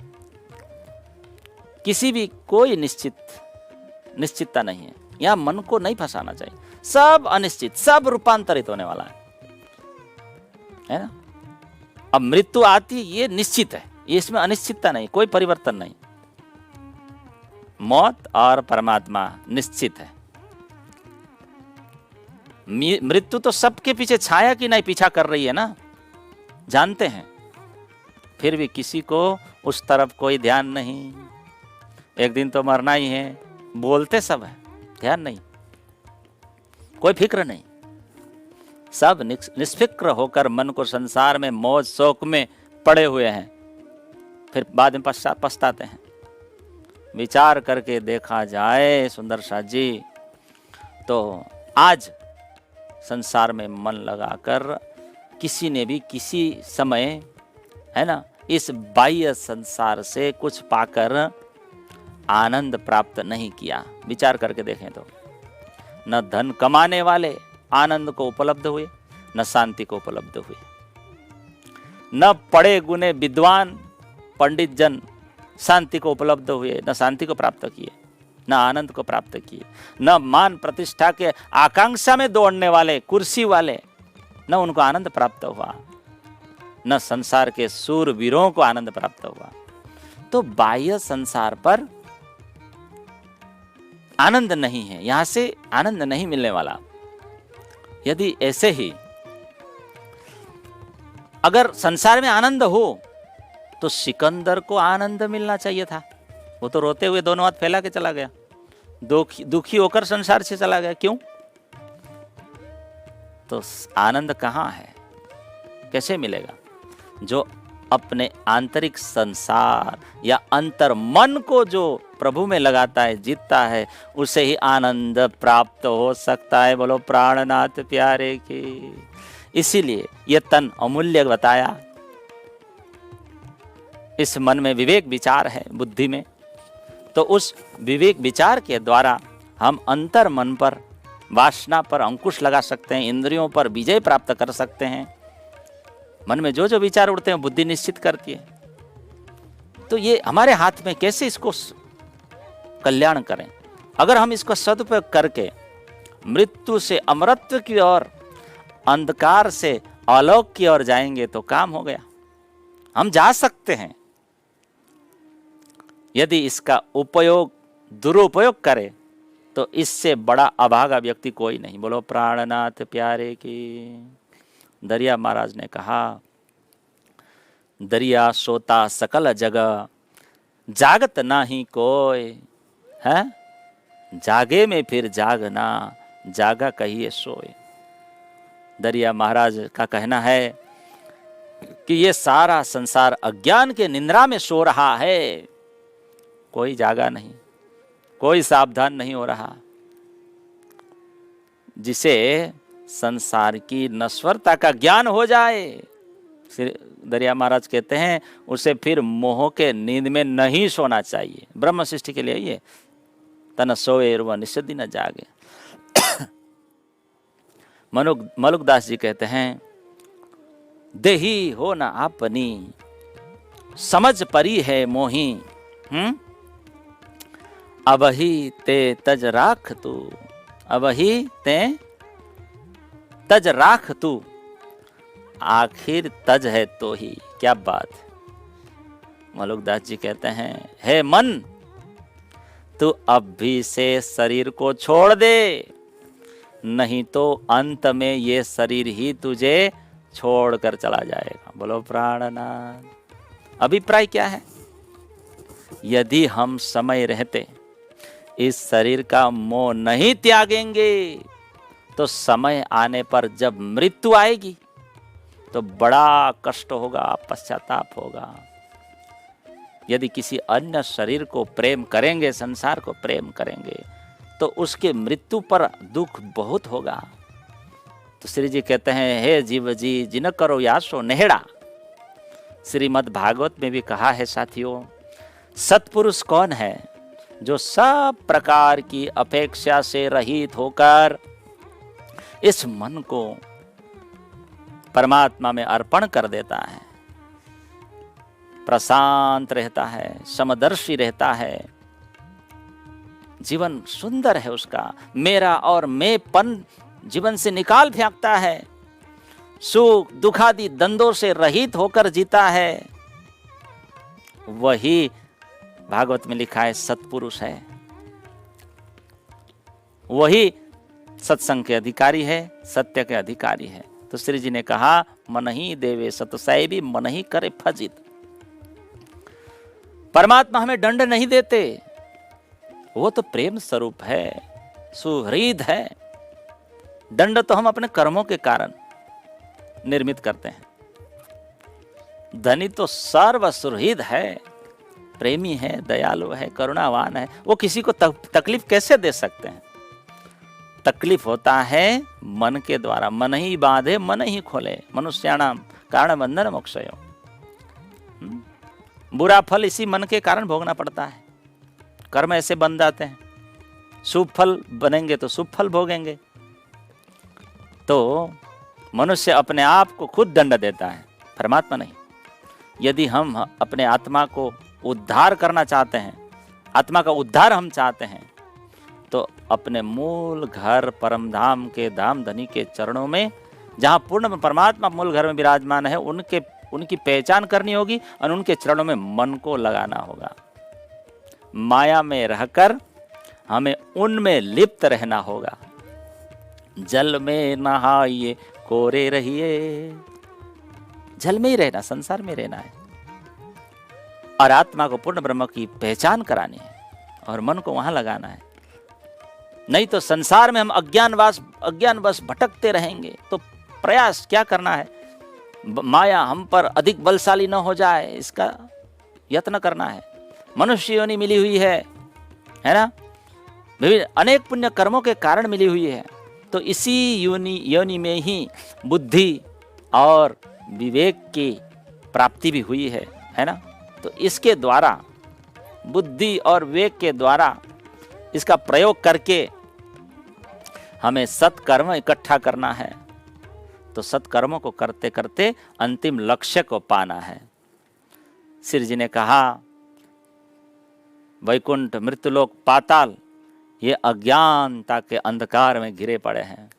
किसी भी कोई निश्चितता नहीं है। यहाँ मन को नहीं फंसाना चाहिए। सब अनिश्चित, सब रूपांतरित होने वाला है ना? अब मृत्यु आती, ये निश्चित है, ये इसमें अनिश्चितता नहीं, कोई परिवर्तन नहीं। मौत और परमात्मा निश्चित है। मृत्यु तो सबके पीछे छाया की नहीं पीछा कर रही है ना, जानते हैं, फिर भी किसी को उस तरफ कोई ध्यान नहीं। एक दिन तो मरना ही है, बोलते सब है, ध्यान नहीं, कोई फिक्र नहीं। सब निष्फिक्र होकर मन को संसार में मौज शौक में पड़े हुए हैं, फिर बाद में पछताते हैं। विचार करके देखा जाए सुंदर साथ जी, तो आज संसार में मन लगाकर किसी ने भी किसी समय, है ना, इस बाह्य संसार से कुछ पाकर आनंद प्राप्त नहीं किया। विचार करके देखें तो न धन कमाने वाले आनंद को उपलब्ध हुए, न शांति को उपलब्ध हुए। न पढ़े गुने विद्वान पंडित जन शांति को उपलब्ध हुए, न शांति को प्राप्त किए, न आनंद को प्राप्त किए। न मान प्रतिष्ठा के आकांक्षा में दौड़ने वाले, कुर्सी वाले, न उनको आनंद प्राप्त हुआ। न संसार के सूरवीरों को आनंद प्राप्त हुआ। तो बाह्य संसार पर आनंद नहीं है, यहां से आनंद नहीं मिलने वाला। यदि ऐसे ही अगर संसार में आनंद हो तो सिकंदर को आनंद मिलना चाहिए था। वो तो रोते हुए दोनों हाथ फैला के चला गया, दुखी होकर संसार से चला गया। क्यों? तो आनंद कहाँ है, कैसे मिलेगा? जो अपने आंतरिक संसार या अंतर मन को जो प्रभु में लगाता है, जीतता है, उसे ही आनंद प्राप्त हो सकता है। बोलो प्राणनाथ प्यारे की। इसीलिए ये तन अमूल्य बताया। इस मन में विवेक विचार है, बुद्धि में, तो उस विवेक विचार के द्वारा हम अंतर मन पर, वासना पर अंकुश लगा सकते हैं, इंद्रियों पर विजय प्राप्त कर सकते हैं। मन में जो जो विचार उड़ते हैं बुद्धि निश्चित करती है। तो ये हमारे हाथ में, कैसे इसको कल्याण करें। अगर हम इसका सदुपयोग करके मृत्यु से अमरत्व की ओर, अंधकार से आलोक की ओर जाएंगे तो काम हो गया। हम जा सकते हैं। यदि इसका उपयोग दुरुपयोग करे तो इससे बड़ा अभागा व्यक्ति कोई नहीं। बोलो प्राणनाथ प्यारे की। दरिया महाराज ने कहा, दरिया सोता सकल जगह, जागत नाही कोय है, जागे में फिर जागना, जागा कहिए सोए। दरिया महाराज का कहना है कि ये सारा संसार अज्ञान के निंद्रा में सो रहा है, कोई जागा नहीं, कोई सावधान नहीं हो रहा। जिसे संसार की नश्वरता का ज्ञान हो जाए, दरिया महाराज कहते हैं, उसे फिर मोह के नींद में नहीं सोना चाहिए। ब्रह्म सृष्टि के लिए ये तन सोए व निषदि न जागे। मलुकदास जी कहते हैं, देही हो न आपनी, समझ परी है मोही, अबही ते तज राख तू, अबही ते तज राख तू, आखिर तज है तो ही। क्या बात। मलुकदास जी कहते हैं, हे मन, तू अब भी से शरीर को छोड़ दे, नहीं तो अंत में ये शरीर ही तुझे छोड़कर चला जाएगा। बोलो प्राणनाथ। अभिप्राय क्या है? यदि हम समय रहते इस शरीर का मोह नहीं त्यागेंगे तो समय आने पर जब मृत्यु आएगी तो बड़ा कष्ट होगा, पश्चाताप होगा। यदि किसी अन्य शरीर को प्रेम करेंगे, संसार को प्रेम करेंगे, तो उसके मृत्यु पर दुख बहुत होगा। तो श्री जी कहते हैं, हे जीव जी जिन करो यासो नेहड़ा। श्रीमद् भागवत में भी कहा है साथियों, सत्पुरुष कौन है? जो सब प्रकार की अपेक्षा से रहित होकर इस मन को परमात्मा में अर्पण कर देता है, प्रशांत रहता है, समदर्शी रहता है, जीवन सुंदर है उसका, मेरा और मैंपन जीवन से निकाल फेंकता है, सुख दुखादि द्वंद्वों से रहित होकर जीता है, वही भागवत में लिखा है सत्पुरुष है। वही सत्संग के अधिकारी है, सत्य के अधिकारी है। तो श्री जी ने कहा, मन ही देवे सतसैवी मन ही करे फजित। परमात्मा हमें दंड नहीं देते, वो तो प्रेम स्वरूप है, सुहृद है। दंड तो हम अपने कर्मों के कारण निर्मित करते हैं। धनी तो सर्वसुहृद है, प्रेमी है, दयालु है, करुणावान है। वो किसी को तकलीफ कैसे दे सकते हैं? तकलीफ होता है मन के द्वारा। मन ही बांधे मन ही खोले, मनुष्याणाम कारण बंधन मोक्षयो। बुरा फल इसी मन के कारण भोगना पड़ता है। कर्म ऐसे बन जाते हैं, शुभ फल बनेंगे तो शुभ फल भोगेंगे। तो मनुष्य अपने आप को खुद दंड देता है, परमात्मा नहीं। यदि हम अपने आत्मा को उद्धार करना चाहते हैं, आत्मा का उद्धार हम चाहते हैं, तो अपने मूल घर परम धाम के धाम धनी के चरणों में, जहाँ पूर्ण परमात्मा मूल घर में विराजमान है, उनकी पहचान करनी होगी और उनके चरणों में मन को लगाना होगा। माया में रहकर हमें उनमें लिप्त रहना होगा। जल में नहाइए कोरे रहिए, जल में ही रहना, संसार में रहना है और आत्मा को पूर्ण ब्रह्म की पहचान करानी है और मन को वहां लगाना है। नहीं तो संसार में हम अज्ञानवश भटकते रहेंगे। तो प्रयास क्या करना है? माया हम पर अधिक बलशाली न हो जाए, इसका यत्न करना है। मनुष्य योनि मिली हुई है ना, विभिन्न अनेक पुण्य कर्मों के कारण मिली हुई है। तो इसी योनि में ही बुद्धि और विवेक की प्राप्ति भी हुई है ना। तो इसके द्वारा, बुद्धि और विवेक के द्वारा इसका प्रयोग करके हमें सत्कर्म इकट्ठा करना है। तो सत्कर्मों को करते करते अंतिम लक्ष्य को पाना है। श्री जी ने कहा, वैकुंठ, मृत्युलोक, पाताल ये अज्ञानता के अंधकार में घिरे पड़े हैं।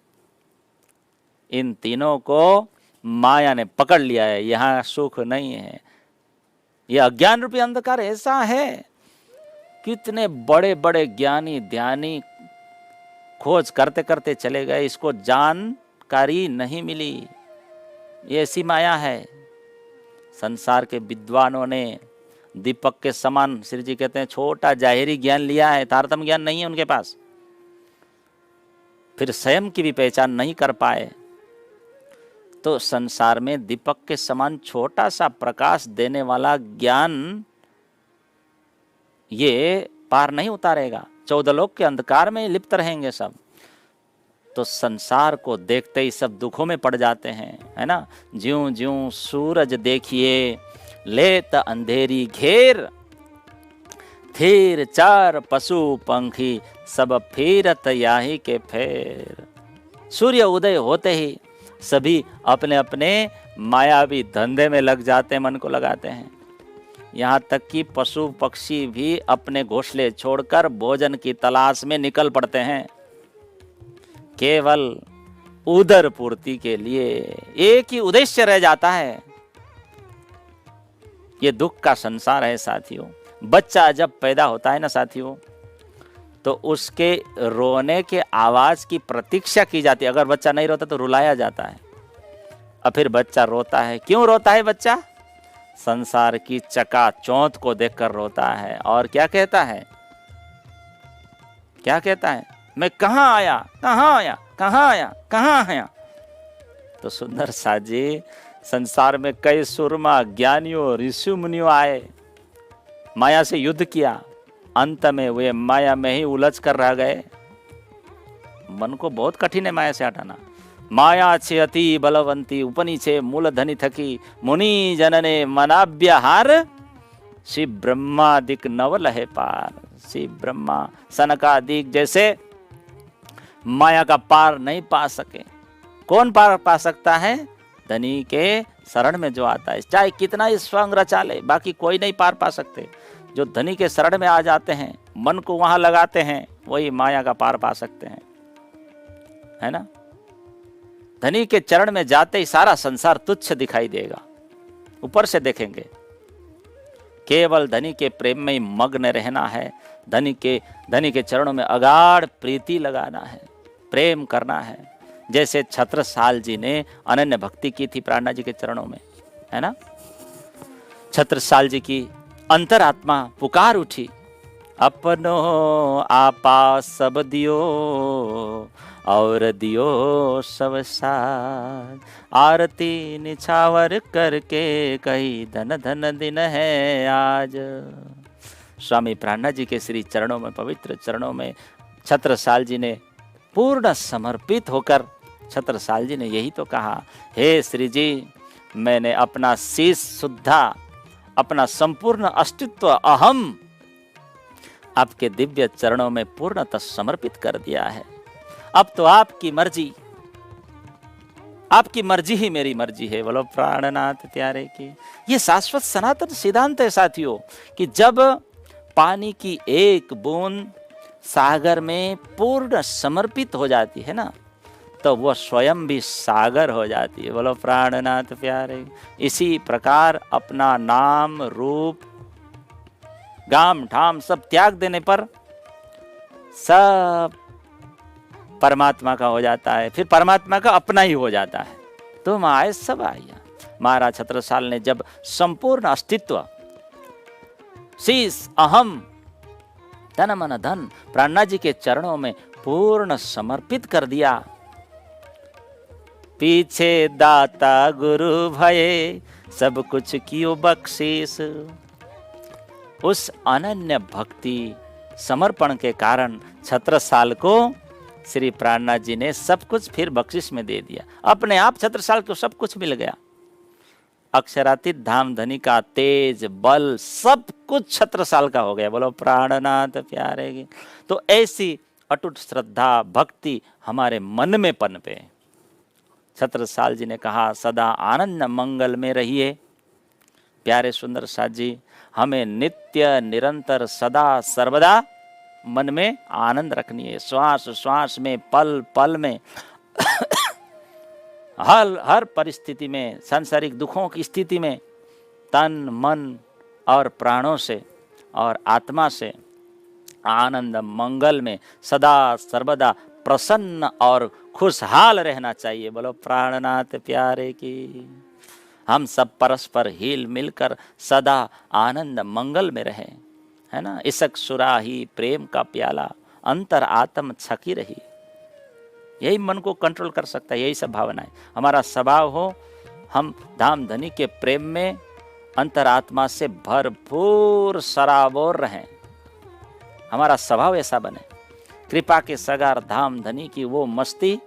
इन तीनों को माया ने पकड़ लिया है, यहाँ सुख नहीं है। ये अज्ञान रूपी अंधकार ऐसा है, कितने बड़े बड़े ज्ञानी ध्यानी खोज करते करते चले गए, इसको जानकारी नहीं मिली। ये ऐसी माया है। संसार के विद्वानों ने दीपक के समान, श्री जी कहते हैं, छोटा जाहिरी ज्ञान लिया है, तारतम्य ज्ञान नहीं है उनके पास। फिर स्वयं की भी पहचान नहीं कर पाए। तो संसार में दीपक के समान छोटा सा प्रकाश देने वाला ज्ञान ये पार नहीं उतारेगा। 14 लोक के अंधकार में लिप्त रहेंगे सब। तो संसार को देखते ही सब दुखों में पड़ जाते हैं, है ना। ज्यों ज्यों सूरज देखिए लेत अंधेरी घेर, फिर चार पशु पंखी सब फेरत याही के फेर। सूर्य उदय होते ही सभी अपने अपने मायावी धंधे में लग जाते हैं, मन को लगाते हैं। यहाँ तक कि पशु पक्षी भी अपने घोंसले छोड़कर भोजन की तलाश में निकल पड़ते हैं, केवल उदर पूर्ति के लिए। एक ही उद्देश्य रह जाता है। ये दुख का संसार है साथियों। बच्चा जब पैदा होता है ना साथियों, तो उसके रोने के आवाज की प्रतीक्षा की जाती है। अगर बच्चा नहीं रोता तो रुलाया जाता है, और फिर बच्चा रोता है। क्यों रोता है बच्चा? संसार की चकाचौंध को देखकर रोता है। और क्या कहता है? क्या कहता है? मैं कहाँ आया, कहाँ आया, कहाँ आया, कहाँ आया। तो सुंदर सा जी, संसार में कई सुरमा ज्ञानियों ऋषि मुनियों आए, माया से युद्ध किया, अंत में वे माया में ही उलझ कर रह गए। मन को बहुत कठिन है माया से हटाना। माया छे अति बलवंती, उपनी छे मूलधनी थकी, मुनि जनने मनाभ्यहार, श्री ब्रह्मादिक नव लहे पार। श्री ब्रह्मा सनकादिक जैसे माया का पार नहीं पा सके। कौन पार पा सकता है? धनी के शरण में जो आता है, चाहे कितना ही स्वंग रचा ले, बाकी कोई नहीं पार पा सकते। जो धनी के शरण में आ जाते हैं, मन को वहां लगाते हैं, वही माया का पार पा सकते हैं, है ना। धनी के चरण में जाते ही सारा संसार तुच्छ दिखाई देगा। ऊपर से देखेंगे, केवल धनी के प्रेम में ही मग्न रहना है। धनी के चरणों में अगाध प्रीति लगाना है, प्रेम करना है। जैसे छत्रसाल जी ने अनन्य भक्ति की थी प्राणनाथ जी के चरणों में, है ना। छत्रसाल जी की अंतरात्मा पुकार उठी, अपनो आपा सब दियो और दियो सब साथ, आरती निछावर करके कही धन धन दिन है आज। स्वामी प्राणनाथ जी के श्री चरणों में, पवित्र चरणों में छत्रसाल जी ने पूर्ण समर्पित होकर, छत्रसाल जी ने यही तो कहा, हे श्री जी, मैंने अपना शीश सुद्धा, अपना संपूर्ण अस्तित्व अहम आपके दिव्य चरणों में पूर्णतः समर्पित कर दिया है। अब तो आपकी मर्जी, आपकी मर्जी ही मेरी मर्जी है। बोलो प्राणनाथ प्यारे की। ये शाश्वत सनातन सिद्धांत है साथियों, कि जब पानी की एक बूंद सागर में पूर्ण समर्पित हो जाती है ना, तो वह स्वयं भी सागर हो जाती है। बोलो प्राणनाथ प्यारे। इसी प्रकार अपना नाम रूप गाम ठाम सब त्याग देने पर सब परमात्मा का हो जाता है, फिर परमात्मा का अपना ही हो जाता है। तुम आए सब आया। महाराज छत्रसाल ने जब संपूर्ण अस्तित्व, शीश अहम धन मन धन प्राणनाथ जी के चरणों में पूर्ण समर्पित कर दिया, पीछे दाता गुरु भये, सब कुछ कियो बख्शीस। उस अनन्य भक्ति समर्पण के कारण छत्रसाल को श्री प्राणनाथ जी ने सब कुछ फिर बख्शिश में दे दिया। अपने आप छत्रसाल को सब कुछ मिल गया। अक्षरातीत धाम धनी का तेज बल सब कुछ छत्रसाल का हो गया। बोलो प्राणनाथ प्यारे की। तो ऐसी अटूट श्रद्धा भक्ति हमारे मन में पनपे। छत्रसाल जी ने कहा सदा आनंद मंगल में रहिए। प्यारे सुंदर साथ जी, हमें नित्य निरंतर सदा सर्वदा मन में आनंद रखनी है। श्वास श्वास में, पल पल में, हर परिस्थिति में, सांसारिक दुखों की स्थिति में तन मन और प्राणों से और आत्मा से आनंद मंगल में सदा सर्वदा प्रसन्न और खुशहाल रहना चाहिए। बोलो प्राणनाथ प्यारे की। हम सब परस्पर हिल मिलकर सदा आनंद मंगल में रहें, है ना। इसक सुराही प्रेम का प्याला, अंतर आत्म छकी रही। यही मन को कंट्रोल कर सकता है। यही सब भावनाएं हमारा स्वभाव हो। हम धाम धनी के प्रेम में अंतरात्मा से भरपूर सराबोर रहें। हमारा स्वभाव ऐसा बने। कृपा के सागर धाम धनी की वो मस्ती,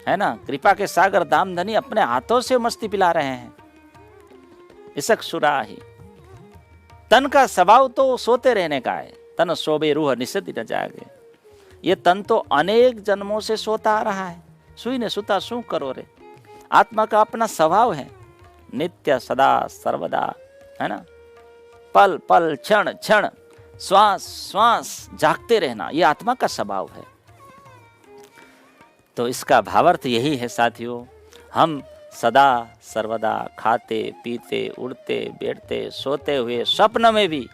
है ना। कृपा के सागर धाम धनी अपने हाथों से मस्ती पिला रहे हैं। इसक सुराही। तन का स्वभाव तो सोते रहने का है। तन सोबे रूह निषद न जागे। ये तन तो अनेक जन्मों से सोता आ रहा है। सुई ने सुता सू करो रे। आत्मा का अपना स्वभाव है, नित्य सदा सर्वदा, है ना। पल पल क्षण क्षण श्वास श्वास जागते रहना, ये आत्मा का स्वभाव है। तो इसका भावार्थ यही है साथियों, हम सदा सर्वदा खाते पीते उड़ते बैठते सोते हुए स्वप्न में भी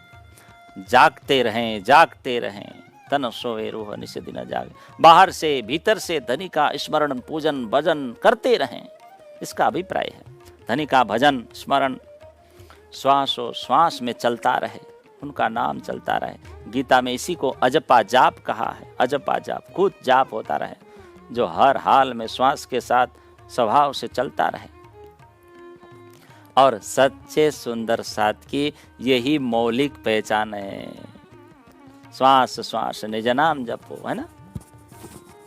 जागते रहें। तन सोए रूह निषद न जागे। बाहर से भीतर से धनी का स्मरण पूजन भजन करते रहें, इसका अभिप्राय है। धनी का भजन स्मरण श्वासों श्वास में चलता रहे, उनका नाम चलता रहे। गीता में इसी को अजपा जाप कहा है। अजपा जाप खुद जाप होता रहे, जो हर हाल में श्वास के साथ स्वभाव से चलता रहे। और सच्चे सुंदर साथ की यही मौलिक पहचान है। श्वास श्वास निज नाम जपो, है ना।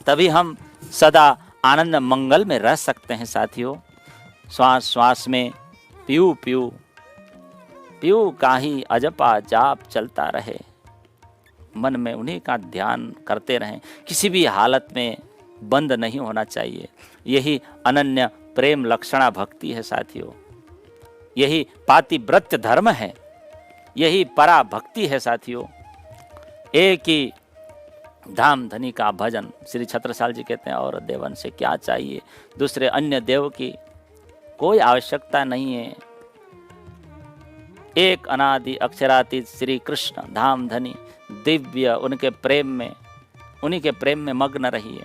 तभी हम सदा आनंद मंगल में रह सकते हैं साथियों। श्वास श्वास में पीऊ पीऊ पीऊ का ही अजपा जाप चलता रहे। मन में उन्हीं का ध्यान करते रहें। किसी भी हालत में बंद नहीं होना चाहिए। यही अनन्य प्रेम लक्षणा भक्ति है साथियों। यही पातिव्रत्य धर्म है। यही परा भक्ति है साथियों। एक ही धाम धनी का भजन। श्री छत्रसाल जी कहते हैं और देवन से क्या चाहिए, दूसरे अन्य देव की कोई आवश्यकता नहीं है। एक अनादि अक्षरातीत श्री कृष्ण धाम धनी दिव्य उनके प्रेम में, उन्हीं के प्रेम में मग्न रहिए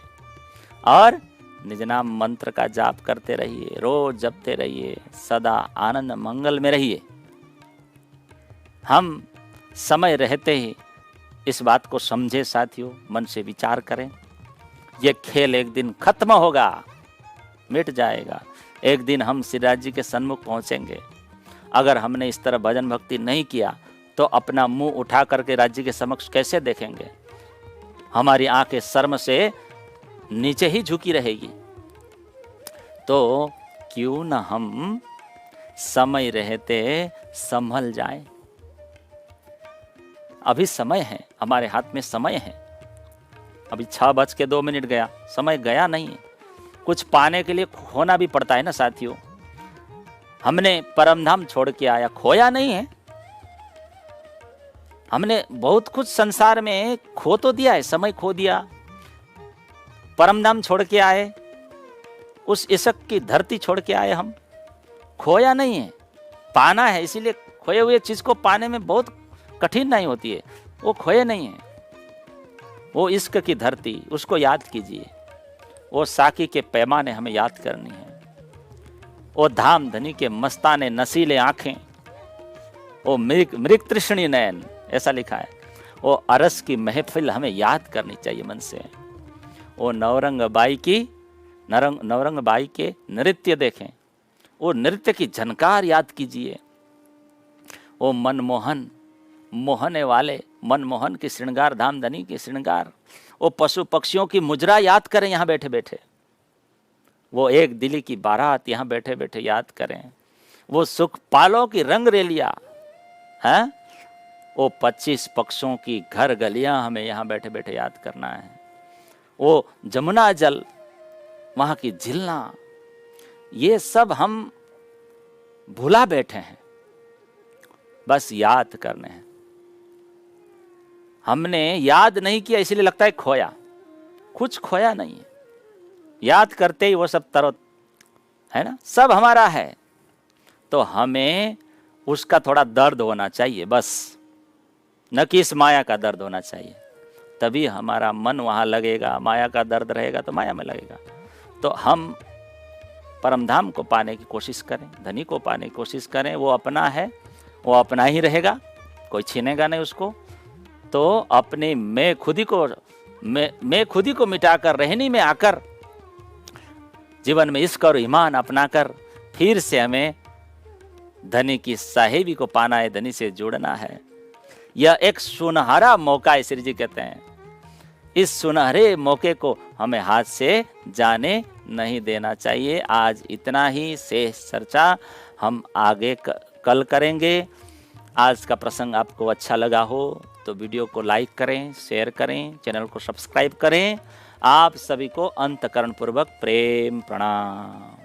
और निज नाम मंत्र का जाप करते रहिए। रोज जपते रहिए, सदा आनंद मंगल में रहिए। हम समय रहते ही इस बात को समझे साथियों, मन से विचार करें। ये खेल एक दिन खत्म होगा, मिट जाएगा। एक दिन हम श्रीराज जी के सन्मुख पहुंचेंगे। अगर हमने इस तरह भजन भक्ति नहीं किया तो अपना मुंह उठा करके राज्य के समक्ष कैसे देखेंगे। हमारी आंखें शर्म से नीचे ही झुकी रहेगी। तो क्यों न हम समय रहते संभल जाएं। अभी समय है, हमारे हाथ में समय है। अभी 6:02 गया, समय गया नहीं है। कुछ पाने के लिए खोना भी पड़ता है ना साथियों। हमने परमधाम छोड़ के आया, खोया नहीं है। हमने बहुत कुछ संसार में खो तो दिया है, समय खो दिया। परमधाम छोड़ के आए, उस इशक की धरती छोड़ के आए। हम खोया नहीं है, पाना है। इसीलिए खोए हुए चीज को पाने में बहुत कठिन नहीं होती है। वो खोए नहीं है। वो इश्क की धरती, उसको याद कीजिए। वो साकी के पैमाने हमें याद करनी है। वो धाम धनी के मस्ताने नसीले आंखें, वो मृग तृष्णी नयन, ऐसा लिखा है। वो अरस की महफिल हमें याद करनी चाहिए मन से। वो नवरंग बाई की नवरंग बाई के नृत्य देखें, वो नृत्य की झनकार याद कीजिए, वो मनमोहन मोहने वाले मनमोहन की श्रृंगार, धामधनी की श्रृंगार, वो पशु पक्षियों की मुजरा याद करें यहाँ बैठे बैठे, वो एक दिली की बारात यहाँ बैठे बैठे याद करें, वो सुख पालों की रंग रेलिया है, वो 25 पक्षों की घर गलियां हमें यहाँ बैठे बैठे याद करना है, वो जमुना जल वहाँ की झीलना, ये सब हम भुला बैठे हैं, बस याद करने हैं। हमने याद नहीं किया इसलिए लगता है खोया, कुछ खोया नहीं है, याद करते ही वो सब तरो है ना, सब हमारा है, तो हमें उसका थोड़ा दर्द होना चाहिए बस, न कि इस माया का दर्द होना चाहिए, तभी हमारा मन वहाँ लगेगा। माया का दर्द रहेगा तो माया में लगेगा। तो हम परमधाम को पाने की कोशिश करें, धनी को पाने की कोशिश करें, वो अपना है, वो अपना ही रहेगा, कोई छीनेगा नहीं उसको। तो अपने मैं खुदी को मिटाकर रहनी में आकर जीवन में इश्क और ईमान अपनाकर फिर से हमें धनी की साहेबी को पाना है, धनी से जुड़ना है। यह एक सुनहरा मौका है, श्री जी कहते हैं, इस सुनहरे मौके को हमें हाथ से जाने नहीं देना चाहिए। आज इतना ही, शेष चर्चा हम आगे कल करेंगे। आज का प्रसंग आपको अच्छा लगा हो तो वीडियो को लाइक करें, शेयर करें, चैनल को सब्सक्राइब करें। आप सभी को अंतःकरणपूर्वक प्रेम प्रणाम।